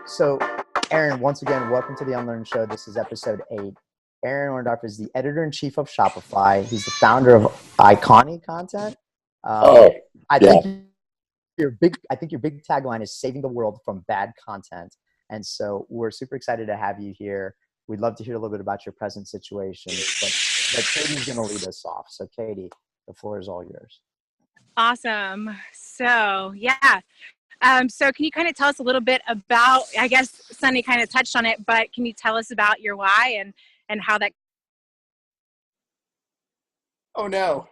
So, Aaron, once again, welcome to the UnLearn Show. This is episode 8. Aaron Orendorff is the editor-in-chief of Shopify. He's the founder of Iconic Content. I Yeah. think your big tagline is saving the world from bad content. And so we're super excited to have you here. We'd love to hear a little bit about your present situation, but Katie's going to lead us off. So Katie, the floor is all yours. Awesome. So so can you kind of tell us a little bit about, I guess Sunny kind of touched on it, but can you tell us about your why and how that? Oh no.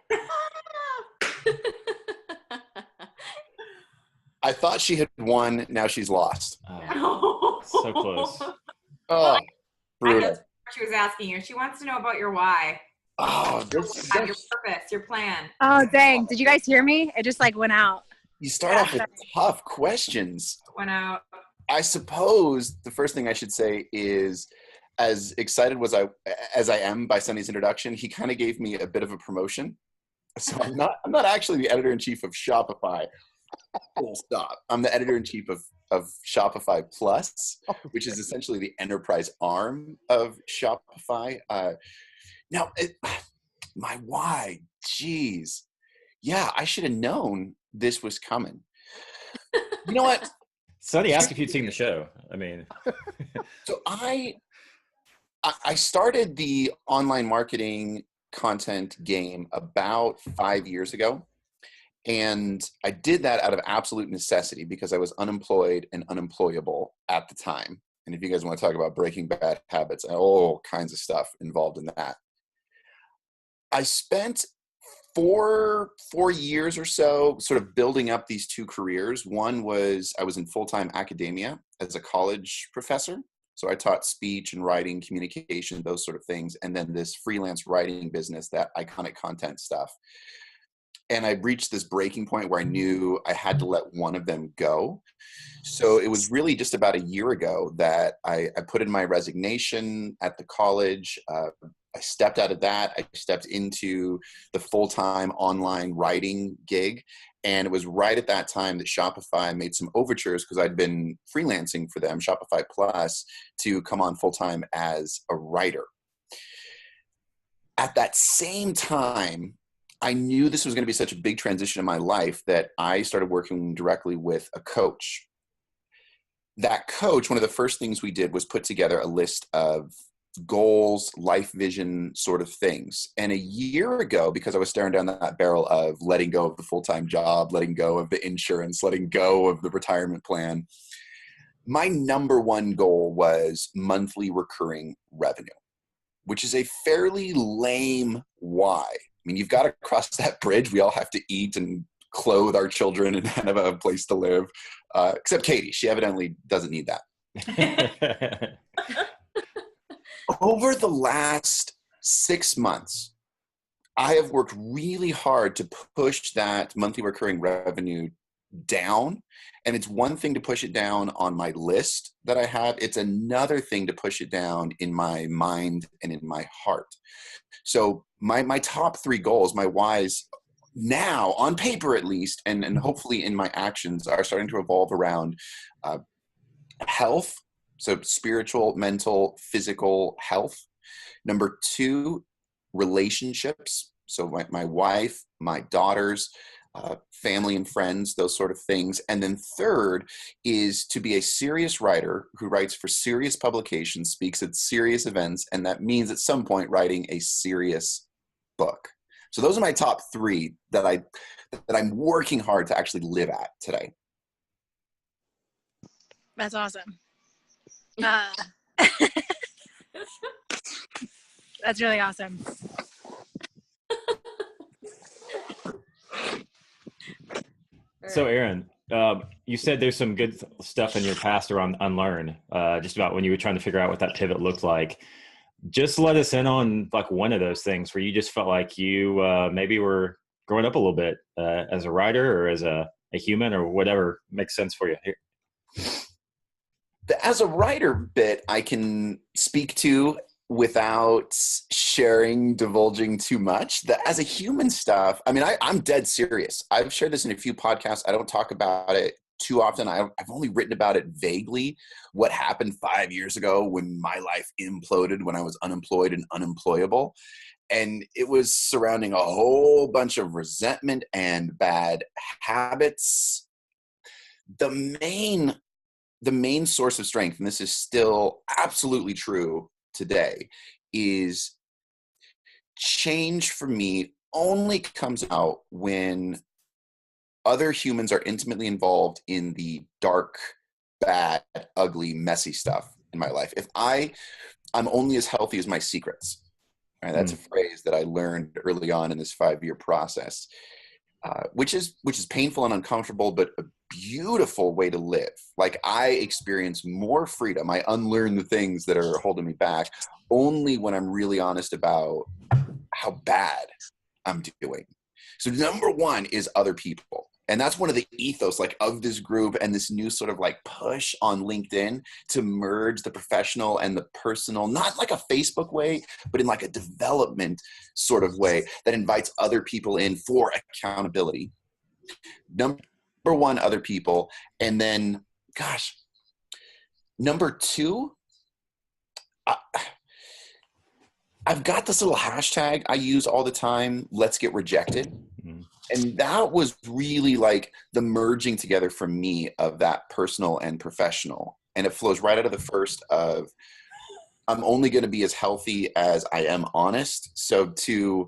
I thought she had won. Now she's lost. Oh, so close. Oh, I brutal. know what she was asking you. She wants to know about your why. Oh, Your purpose, your plan. Oh, dang. Did you guys hear me? It just went out. You start off with tough questions. Went out. I suppose the first thing I should say is, as excited as I am by Sunny's introduction, he kind of gave me a bit of a promotion. So I'm not actually the editor-in-chief of Shopify. Full stop. I'm the editor-in-chief of Shopify Plus, which is essentially the enterprise arm of Shopify. My why, geez. Yeah, I should have known this was coming. You know what? Sunny asked if you'd seen the show. I mean. So I started the online marketing content game about 5 years ago. And I did that out of absolute necessity because I was unemployed and unemployable at the time. And if you guys want to talk about breaking bad habits, all kinds of stuff involved in that. I spent four years or so sort of building up these two careers. One was I was in full-time academia as a college professor. So I taught speech and writing, communication, those sort of things. And then this freelance writing business, that Iconic Content stuff. And I reached this breaking point where I knew I had to let one of them go. So it was really just about a year ago that I put in my resignation at the college. I stepped out of that. I stepped into the full-time online writing gig. And it was right at that time that Shopify made some overtures, because I'd been freelancing for them, Shopify Plus, to come on full-time as a writer. At that same time, I knew this was going to be such a big transition in my life that I started working directly with a coach. That coach, one of the first things we did was put together a list of goals, life vision sort of things. And a year ago, because I was staring down that barrel of letting go of the full-time job, letting go of the insurance, letting go of the retirement plan, my number one goal was monthly recurring revenue, which is a fairly lame why. I mean, you've got to cross that bridge. We all have to eat and clothe our children and have a place to live, except Katie. She evidently doesn't need that. Over the last 6 months, I have worked really hard to push that monthly recurring revenue down. And it's one thing to push it down on my list that I have. It's another thing to push it down in my mind and in my heart. So my top 3 goals, my whys now, on paper at least, and hopefully in my actions, are starting to revolve around health. So spiritual, mental, physical health. Number 2, relationships. So my wife, my daughters, family and friends, those sort of things. And then 3rd is to be a serious writer who writes for serious publications, speaks at serious events, and that means at some point writing a serious book. So those are my top 3 that I'm working hard to actually live at today. That's awesome. That's really awesome. So Aaron, you said there's some good stuff in your past around UnLearn, just about when you were trying to figure out what that pivot looked like. Just let us in on one of those things where you just felt like you maybe were growing up a little bit as a writer or as a human or whatever makes sense for you. Here. As a writer bit, I can speak to without divulging too much. As a human stuff, I mean, I'm dead serious. I've shared this in a few podcasts. I don't talk about it too often. I've only written about it vaguely, what happened 5 years ago when my life imploded, when I was unemployed and unemployable. And it was surrounding a whole bunch of resentment and bad habits. The main source of strength, and this is still absolutely true today, is change for me only comes out when other humans are intimately involved in the dark, bad, ugly, messy stuff in my life. If I'm only as healthy as my secrets. Right? That's a phrase that I learned early on in this 5-year process, which is painful and uncomfortable, but a beautiful way to live. Like, I experience more freedom. I unlearn the things that are holding me back only when I'm really honest about how bad I'm doing. So number one is other people. And that's one of the ethos, like, of this group and this new sort of like push on LinkedIn to merge the professional and the personal, not like a Facebook way, but in like a development sort of way that invites other people in for accountability. Number one, other people. And then, gosh, number two, I've got this little hashtag I use all the time, let's get rejected. And that was really like the merging together for me of that personal and professional. And it flows right out of the first of, I'm only going to be as healthy as I am honest. So to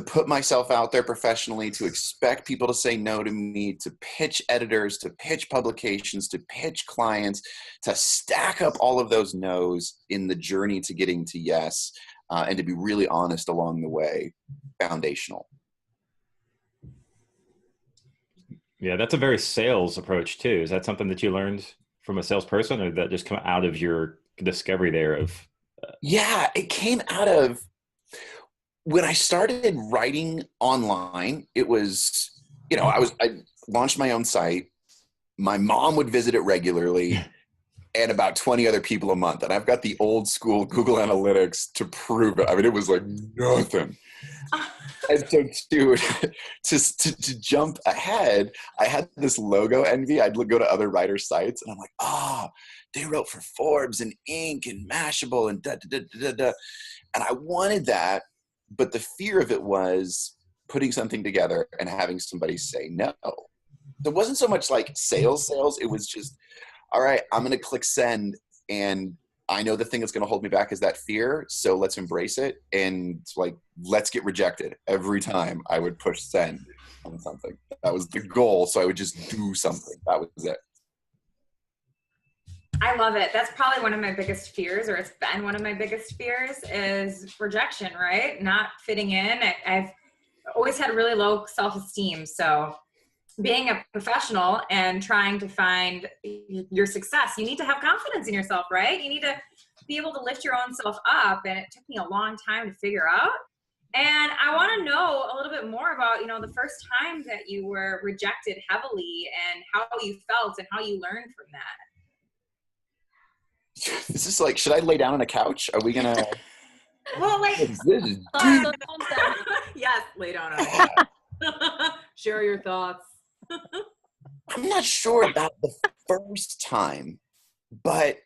put myself out there professionally, to expect people to say no to me, to pitch editors, to pitch publications, to pitch clients, to stack up all of those no's in the journey to getting to yes, and to be really honest along the way, foundational. Yeah, that's a very sales approach too. Is that something that you learned from a salesperson, or did that just come out of your discovery there of? Yeah, it came out of when I started writing online. It was, I launched my own site. My mom would visit it regularly and about 20 other people a month. And I've got the old school Google Analytics to prove it. I mean, it was like nothing. And so to jump ahead, I had this logo envy. I'd go to other writers' sites and I'm like, they wrote for Forbes and Inc. and Mashable and da-da-da-da-da. And I wanted that, but the fear of it was putting something together and having somebody say no. It wasn't so much like sales. It was just, all right, I'm going to click send, and I know the thing that's going to hold me back is that fear. So let's embrace it. And like, let's get rejected every time I would push send on something. That was the goal. So I would just do something. That was it. I love it. That's probably one of my biggest fears, or it's been one of my biggest fears, is rejection, right? Not fitting in. I've always had really low self-esteem. So being a professional and trying to find your success, you need to have confidence in yourself, right? You need to be able to lift your own self up. And it took me a long time to figure out. And I want to know a little bit more about, the first time that you were rejected heavily and how you felt and how you learned from that. This is like, should I lay down on a couch? Are we going to? Well, like, this is yes, lay down on it. Share your thoughts. I'm not sure about the first time, but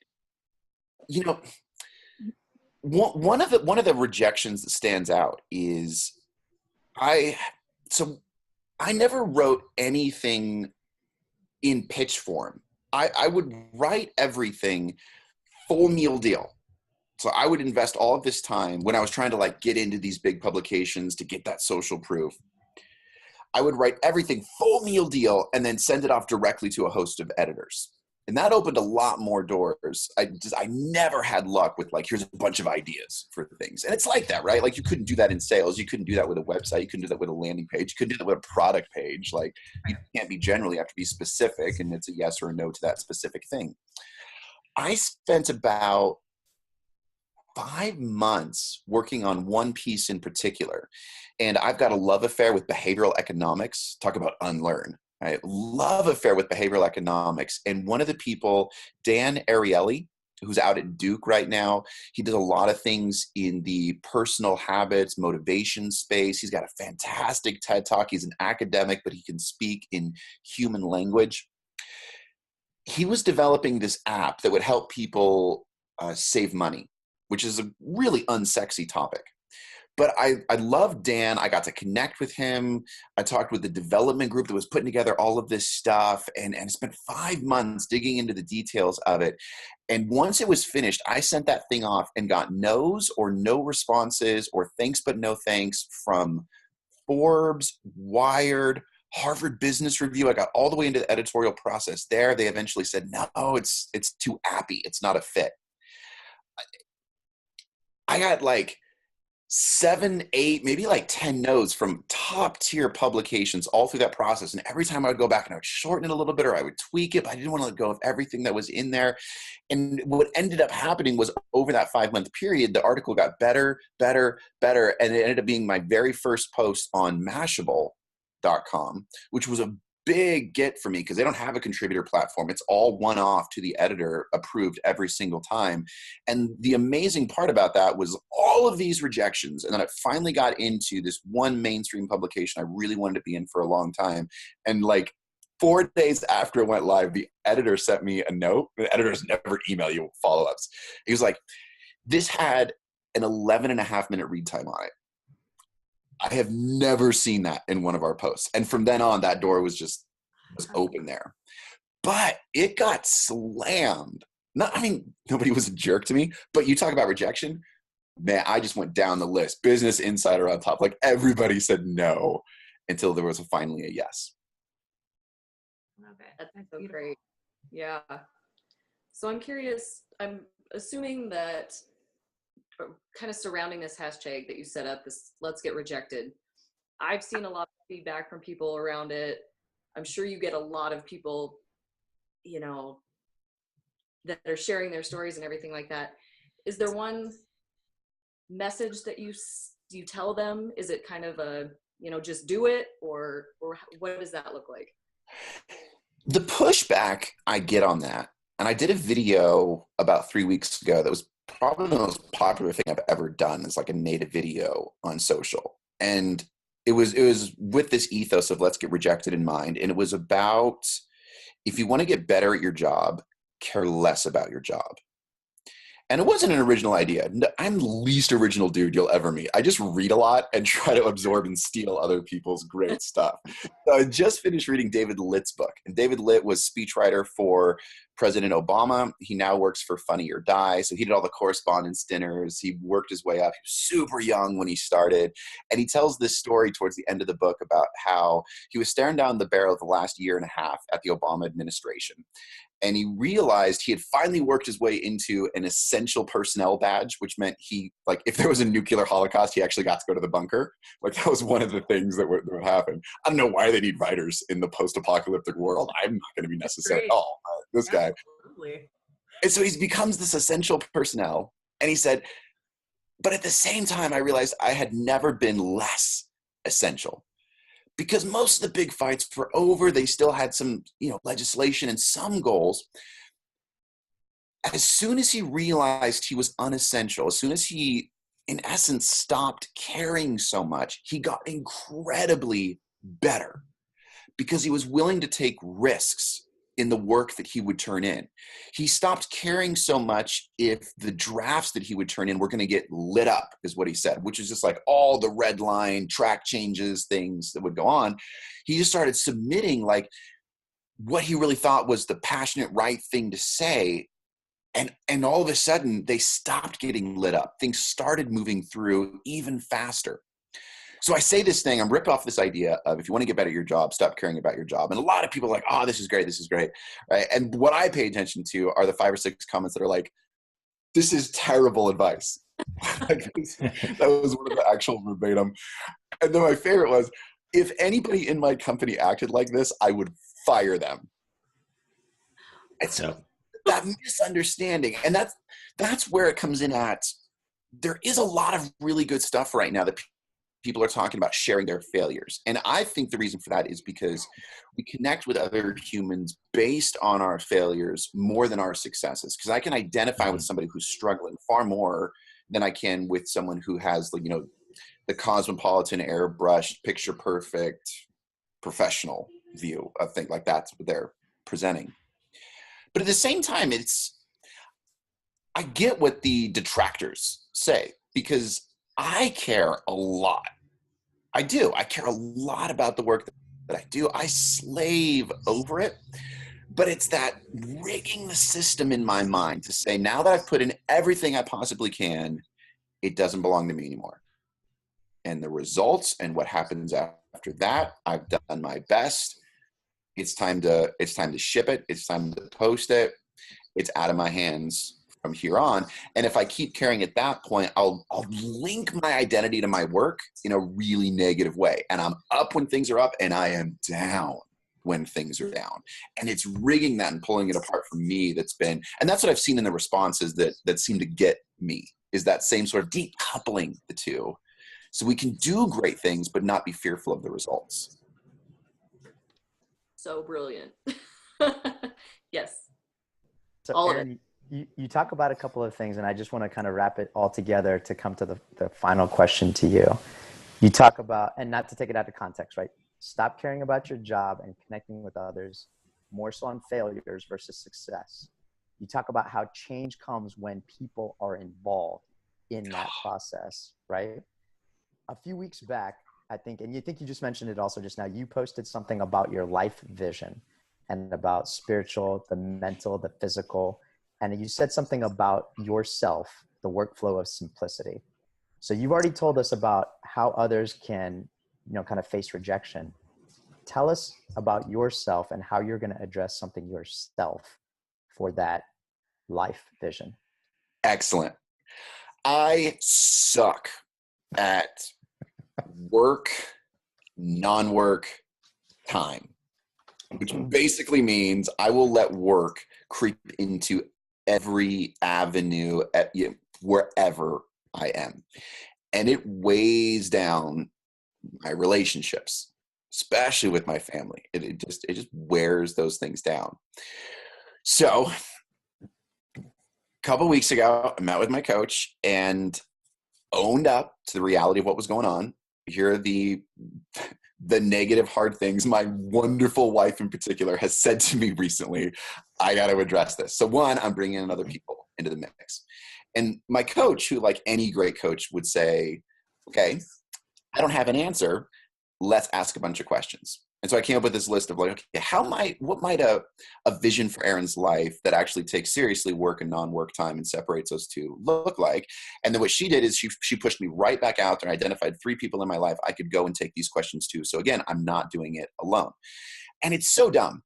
one of the rejections that stands out is I never wrote anything in pitch form. I would write everything full meal deal. So I would invest all of this time when I was trying to like get into these big publications to get that social proof. I would write everything full meal deal and then send it off directly to a host of editors. And that opened a lot more doors. I never had luck with like, here's a bunch of ideas for things. And it's like that, right? Like, you couldn't do that in sales. You couldn't do that with a website. You couldn't do that with a landing page. You couldn't do that with a product page. Like, you can't be general. You have to be specific, and it's a yes or a no to that specific thing. I spent about 5 months working on one piece in particular. And I've got a love affair with behavioral economics. Talk about UnLearn. Right? Love affair with behavioral economics. And one of the people, Dan Ariely, who's out at Duke right now, he does a lot of things in the personal habits, motivation space. He's got a fantastic TED Talk. He's an academic, but he can speak in human language. he was developing this app that would help people save money, which is a really unsexy topic. But I love Dan. I got to connect with him. I talked with the development group that was putting together all of this stuff and spent 5 months digging into the details of it. And once it was finished, I sent that thing off and got no's or no responses or thanks but no thanks from Forbes, Wired, Harvard Business Review. I got all the way into the editorial process there. They eventually said, no, it's too appy. It's not a fit. I got like 7, 8, maybe like 10 no's from top tier publications all through that process. And every time I would go back and I would shorten it a little bit or I would tweak it, but I didn't want to let go of everything that was in there. And what ended up happening was over that 5-month period, the article got better, better, better. And it ended up being my very first post on Mashable.com, which was a big get for me because they don't have a contributor platform. It's all one-off to the editor, approved every single time. And the amazing part about that was all of these rejections. And then I finally got into this one mainstream publication I really wanted to be in for a long time. And like 4 days after it went live, the editor sent me a note. The editors never email you follow-ups. He was like, this had an 11.5-minute read time on it. I have never seen that in one of our posts. And from then on, that door was open there. But it got slammed. Nobody was a jerk to me, but you talk about rejection, man, I just went down the list. Business Insider on top. Like everybody said no until there was finally a yes. Love it. That's so great. Yeah. So I'm curious, I'm assuming that kind of surrounding this hashtag that you set up, this Let's Get Rejected, I've seen a lot of feedback from people around it. I'm sure you get a lot of people, that are sharing their stories and everything like that. Is there one message that you tell them? Is it kind of a, just do it, or what does that look like? The pushback I get on that, and I did a video about 3 weeks ago that was probably the most popular thing I've ever done. It's like a native video on social. And it was with this ethos of let's get rejected in mind. And it was about, if you want to get better at your job, care less about your job. And it wasn't an original idea. I'm the least original dude you'll ever meet. I just read a lot and try to absorb and steal other people's great stuff. So I just finished reading David Litt's book. And David Litt was speechwriter for President Obama. He now works for Funny or Die. So he did all the correspondence dinners. He worked his way up. He was super young when he started. And he tells this story towards the end of the book about how he was staring down the barrel of the last year and a half at the Obama administration. And he realized he had finally worked his way into an essential personnel badge, which meant he, like, if there was a nuclear holocaust, he actually got to go to the bunker. Like, that was one of the things that would happen. I don't know why they need writers in the post-apocalyptic world. I'm not going to be necessary at all. This guy. Absolutely. And so he becomes this essential personnel. And he said, but at the same time, I realized I had never been less essential. Because most of the big fights were over. They still had some, legislation and some goals. As soon as he realized he was unessential, as soon as he, in essence, stopped caring so much, he got incredibly better because he was willing to take risks in the work that he would turn in. He stopped caring so much if the drafts that he would turn in were going to get lit up, is what he said, which is just like all the red line, track changes, things that would go on. He just started submitting like what he really thought was the passionate right thing to say. And all of a sudden they stopped getting lit up. Things started moving through even faster. So I say this thing, I'm ripped off this idea of if you want to get better at your job, stop caring about your job. And a lot of people are like, oh, this is great, right? And what I pay attention to are the 5 or 6 comments that are like, this is terrible advice. That was one of the actual verbatim. And then my favorite was, if anybody in my company acted like this, I would fire them. And so that misunderstanding, and that's where it comes in at. There is a lot of really good stuff right now that people are talking about sharing their failures. And I think the reason for that is because we connect with other humans based on our failures more than our successes. Because I can identify with somebody who's struggling far more than I can with someone who has, like, the cosmopolitan, airbrushed, picture perfect, professional view of things. Like, that's what they're presenting. But at the same time, I get what the detractors say, because I care a lot. I do. I care a lot about the work that I do. I slave over it. But it's that rigging the system in my mind to say, now that I've put in everything I possibly can, it doesn't belong to me anymore. And the results and what happens after that, I've done my best. It's time to ship it. It's time to post it. It's out of my hands from here on. And if I keep caring at that point, I'll link my identity to my work in a really negative way. And I'm up when things are up, and I am down when things are down. And it's rigging that and pulling it apart for me. And that's what I've seen in the responses that seem to get me, is that same sort of decoupling the two. So we can do great things, but not be fearful of the results. So brilliant. Yes. So All of Aaron, you talk about a couple of things, and I just want to kind of wrap it all together to come to the final question to you. You talk about, and not to take it out of context, right? Stop caring about your job and connecting with others, more so on failures versus success. You talk about how change comes when people are involved in that process, right? A few weeks back, I think you just mentioned it also just now, you posted something about your life vision and about spiritual, the mental, the physical, and you said something about yourself, the workflow of simplicity. So you've already told us about how others can, kind of face rejection. Tell us about yourself and how you're going to address something yourself for that life vision. Excellent. I suck at work, non-work time, which basically means I will let work creep into every avenue wherever I am. And it weighs down my relationships, especially with my family. It just wears those things down. So a couple weeks ago, I met with my coach and owned up to the reality of what was going on. Here are the negative, hard things my wonderful wife in particular has said to me recently. I got to address this. So one, I'm bringing in other people into the mix. And my coach, who like any great coach would say, okay, I don't have an answer. Let's ask a bunch of questions. And so I came up with this list of like, okay, what might a vision for Aaron's life that actually takes seriously work and non-work time and separates those two look like? And then what she did is she pushed me right back out there and identified 3 people in my life I could go and take these questions to. So again, I'm not doing it alone. And it's so dumb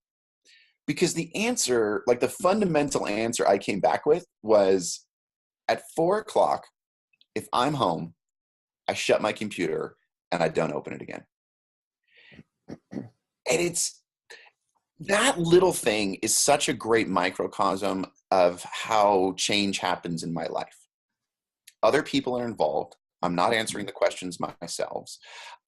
because the answer, like the fundamental answer I came back with was at 4:00, if I'm home, I shut my computer and I don't open it again. And it's that little thing is such a great microcosm of how change happens in my life. Other people are involved. I'm not answering the questions myself.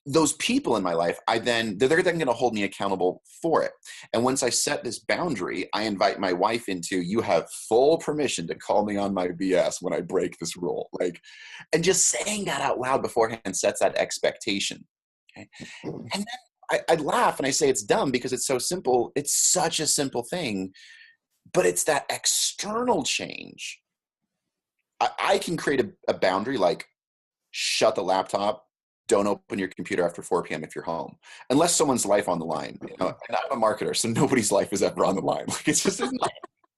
Those people in my life, they're then going to hold me accountable for it. And once I set this boundary, I invite my wife into, you have full permission to call me on my BS when I break this rule. And just saying that out loud beforehand sets that expectation. Okay? And then I laugh and I say it's dumb because it's so simple. It's such a simple thing, but it's that external change. I can create a boundary like shut the laptop, don't open your computer after 4 p.m. if you're home, unless someone's life on the line. And I'm a marketer, so nobody's life is ever on the line. It's just not.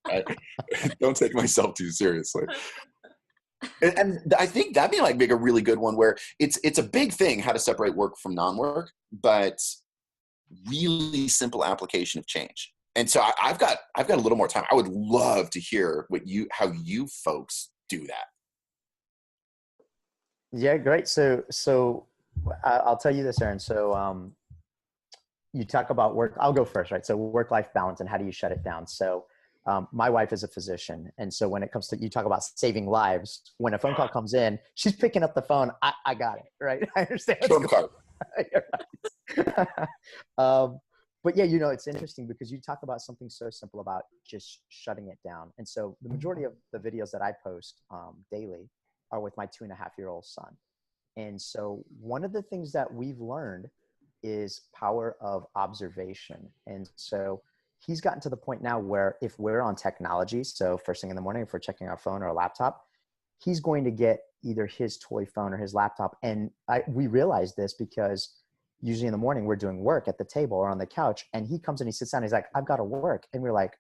Right? Don't take myself too seriously. And I think that'd be like a really good one where it's a big thing how to separate work from non-work, but really simple application of change. And so I've got a little more time. I would love to hear how you folks do that. Yeah, great. So I'll tell you this, Aaron. So you talk about work. I'll go first, right? So work-life balance and how do you shut it down? So my wife is a physician. And so when it comes to, you talk about saving lives, when a phone call comes in, she's picking up the phone. I got it, right? I understand. But yeah, it's interesting because you talk about something so simple about just shutting it down. And so the majority of the videos that I post daily are with my 2.5-year-old son. And so one of the things that we've learned is power of observation. And so he's gotten to the point now where if we're on technology, so first thing in the morning, if we're checking our phone or a laptop, he's going to get either his toy phone or his laptop. And we realize this because usually in the morning we're doing work at the table or on the couch, and he comes and he sits down, he's like, I've got to work. And we're like,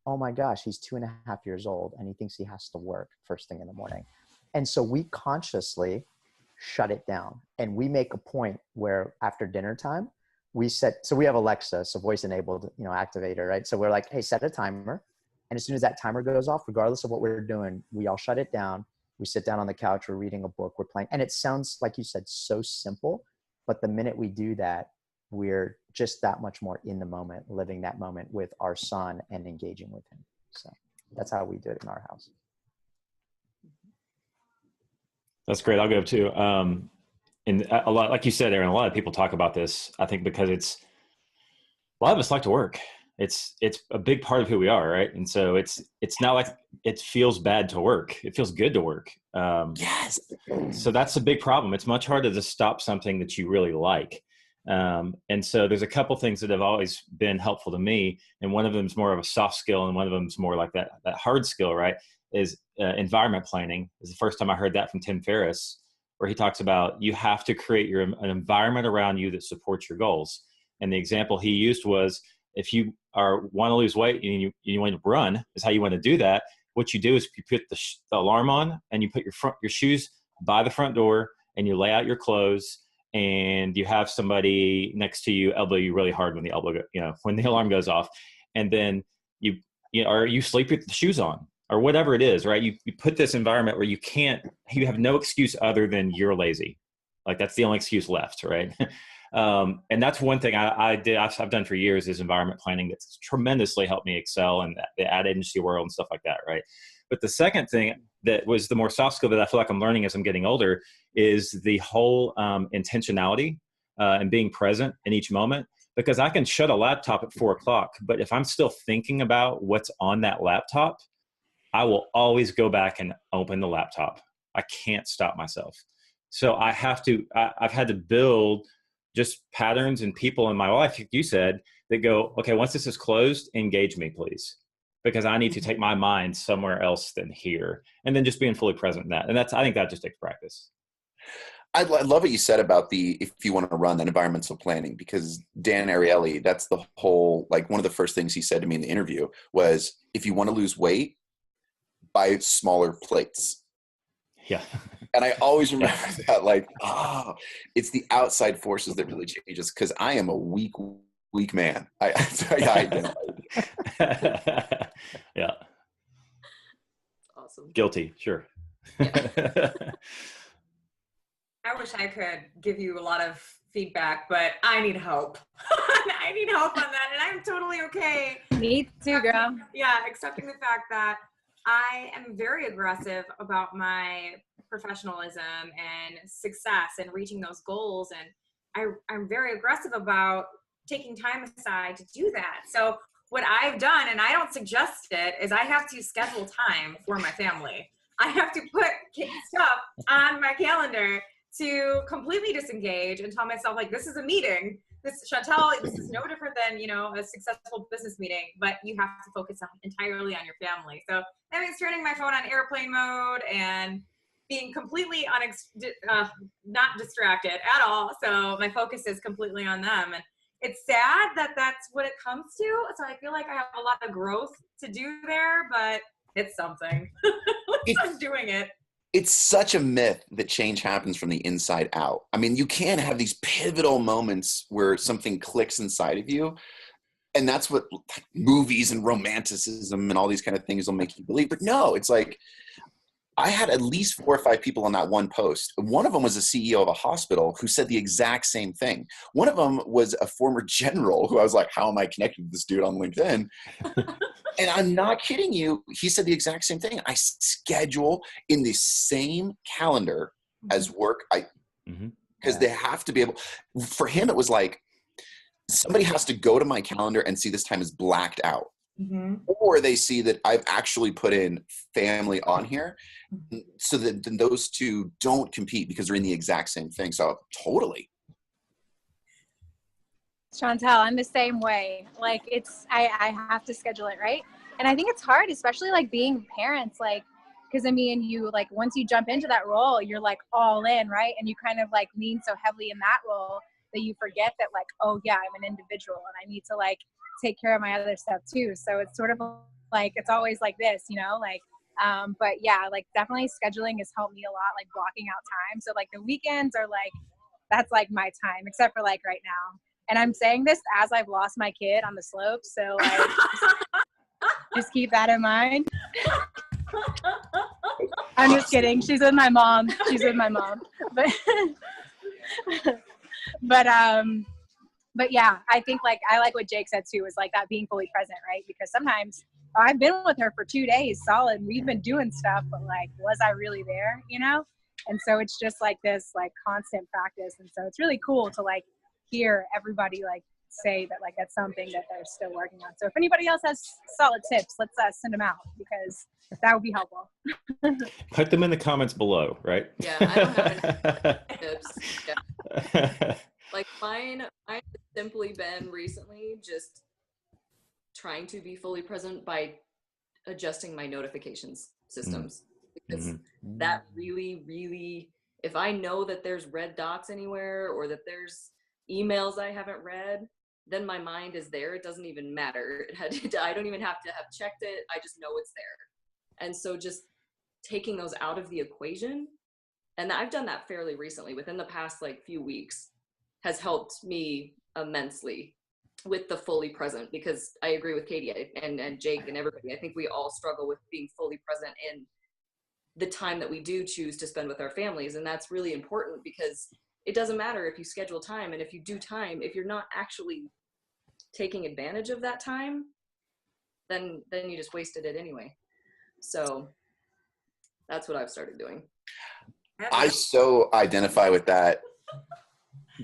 oh my gosh, he's 2.5 years old and he thinks he has to work first thing in the morning. And so we consciously shut it down. And we make a point where after dinner time, so we have Alexa, so voice enabled, activator, right? So we're like, hey, set a timer. And as soon as that timer goes off, regardless of what we're doing, we all shut it down. We sit down on the couch, we're reading a book, we're playing. And it sounds, like you said, so simple, but the minute we do that, we're just that much more in the moment, living that moment with our son and engaging with him. So that's how we do it in our house. That's great. I'll go too. And a lot, like you said, Aaron, a lot of people talk about this, I think, because a lot of us like to work. It's a big part of who we are, right? And so it's not like it feels bad to work. It feels good to work. Yes. So that's a big problem. It's much harder to stop something that you really like. And so there's a couple things that have always been helpful to me. And one of them is more of a soft skill, and one of them is more like that hard skill, right? Is environment planning. Is the first time I heard that from Tim Ferriss, where he talks about you have to create an environment around you that supports your goals. And the example he used was, if you want to lose weight and you want to run, is how you want to do that. What you do is you put the alarm on, and you put your shoes by the front door, and you lay out your clothes, and you have somebody next to you elbow you really hard when the when the alarm goes off, and then you sleep with the shoes on or whatever it is, right? You put this environment where you have no excuse other than you're lazy. Like that's the only excuse left, right? And that's one thing I've done for years is environment planning. That's tremendously helped me excel in the ad agency world and stuff like that, right? But the second thing that was the more soft skill that I feel like I'm learning as I'm getting older is the whole intentionality and being present in each moment. Because I can shut a laptop at 4:00, but if I'm still thinking about what's on that laptop, I will always go back and open the laptop. I can't stop myself. So I've had to build just patterns and people in my life, like you said, that go, okay, once this is closed, engage me, please. Because I need to take my mind somewhere else than here. And then just being fully present in that. And I think that just takes practice. I love what you said about if you want to run that environmental planning, because Dan Ariely, that's the whole, like one of the first things he said to me in the interview was, if you want to lose weight, buy smaller plates. Yeah. And I always remember that, like, it's the outside forces that really change us, because I am a weak man. Yeah. Awesome. Guilty, sure. Yeah. I wish I could give you a lot of feedback, but I need help. I need help on that, and I'm totally okay. Me too, girl. Yeah, accepting the fact that I am very aggressive about my professionalism and success and reaching those goals, and I'm very aggressive about taking time aside to do that. So what I've done, and I don't suggest it, is I have to schedule time for my family. I have to put stuff on my calendar to completely disengage and tell myself, like, this is a meeting. Chantel, this is no different than, a successful business meeting, but you have to focus entirely on your family. So that means turning my phone on airplane mode and being completely not distracted at all. So my focus is completely on them. And it's sad that that's what it comes to. So I feel like I have a lot of growth to do there, but it's something. I'm doing it. It's such a myth that change happens from the inside out. I mean, you can have these pivotal moments where something clicks inside of you. And that's what movies and romanticism and all these kind of things will make you believe. But no, it's like, I had at least 4 or 5 people on that one post. One of them was a CEO of a hospital who said the exact same thing. One of them was a former general who I was like, how am I connected with this dude on LinkedIn? And I'm not kidding you. He said the exact same thing. I schedule in the same calendar as work. Because they have to be able, for him, it was like, somebody has to go to my calendar and see this time is blacked out. Mm-hmm. Or they see that I've actually put in family on here, so that then those two don't compete because they're in the exact same thing. So totally. Chantel, I'm the same way. Like I have to schedule it, right? And I think it's hard, especially like being parents, like, because I mean, you like, once you jump into that role, you're like all in, right? And you kind of like lean so heavily in that role that you forget that like, oh yeah, I'm an individual and I need to like take care of my other stuff too. So it's sort of like, it's always like this, you know, like, but yeah, like definitely scheduling has helped me a lot, like blocking out time. So like the weekends are like, that's like my time, except for like right now. And I'm saying this as I've lost my kid on the slope. So like, just keep that in mind. I'm just kidding. She's with my mom. But yeah, I think like, I like what Jake said too, is like that being fully present, right? Because sometimes I've been with her for 2 days solid. And we've been doing stuff, but like, was I really there, you know? And so it's just like this like constant practice. And so it's really cool to like hear everybody like say that like that's something that they're still working on. So if anybody else has solid tips, let's send them out, because that would be helpful. Put them in the comments below, right? Yeah, I don't have any tips. Yeah. Like mine has simply been recently just trying to be fully present by adjusting my notifications systems. Because that really, if I know that there's red dots anywhere or that there's emails I haven't read, then my mind is there. It doesn't even matter. I don't even have to have checked it. I just know it's there. And so just taking those out of the equation, and I've done that fairly recently within the past like few weeks, has helped me immensely with the fully present, because I agree with Katie and Jake and everybody. I think we all struggle with being fully present in the time that we do choose to spend with our families. And that's really important, because it doesn't matter if you schedule time, and if you do time, if you're not actually taking advantage of that time, then you just wasted it anyway. So that's what I've started doing. I so identify with that,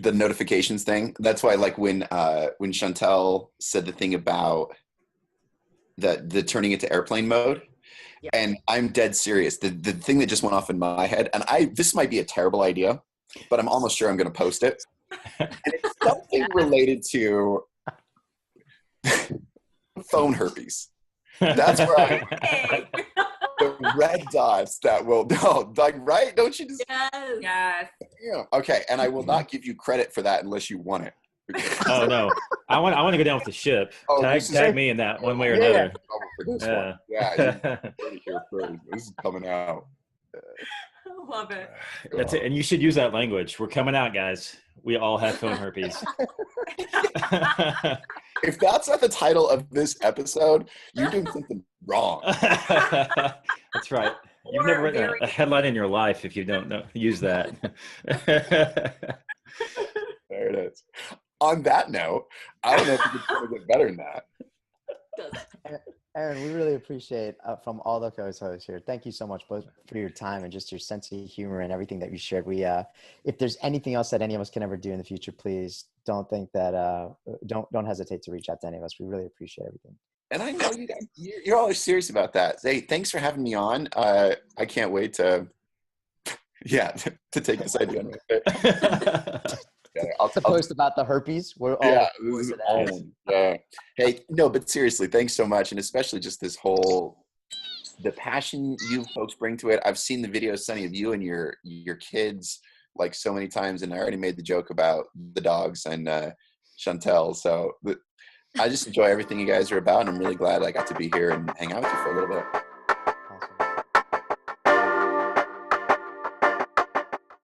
the notifications thing. That's why, like, when Chantel said the thing about the turning it to airplane mode, yeah. And I'm dead serious. The thing that just went off in my head, and this might be a terrible idea, but I'm almost sure I'm going to post it. And it's something related to phone herpes. That's where the red dots that will, no, like, right? Don't you just? Yes. Yeah. Okay. And I will not give you credit for that unless you want it. Oh no, I want to go down with the ship. Oh, tag me in that one way or another. This is coming out. I love it. That's it. And you should use that language. We're coming out, guys. We all have phone herpes. If that's not the title of this episode, you're doing something wrong. That's right. You've never written a headline in your life if you don't use that. There it is. On that note, I don't know if you could get better than that. Erin, we really appreciate from all the co-hosts here. Thank you so much both for your time and just your sense of humor and everything that you shared. We, if there's anything else that any of us can ever do in the future, please don't think that don't hesitate to reach out to any of us. We really appreciate everything. And I know you're always serious about that. Hey, thanks for having me on. I can't wait to take this idea. I'll post about the herpes. We're all Hey, no, but seriously, thanks so much. And especially just this whole, the passion you folks bring to it. I've seen the videos, Sonny, of you and your kids like so many times. And I already made the joke about the dogs and Chantel. So I just enjoy everything you guys are about. And I'm really glad I got to be here and hang out with you for a little bit.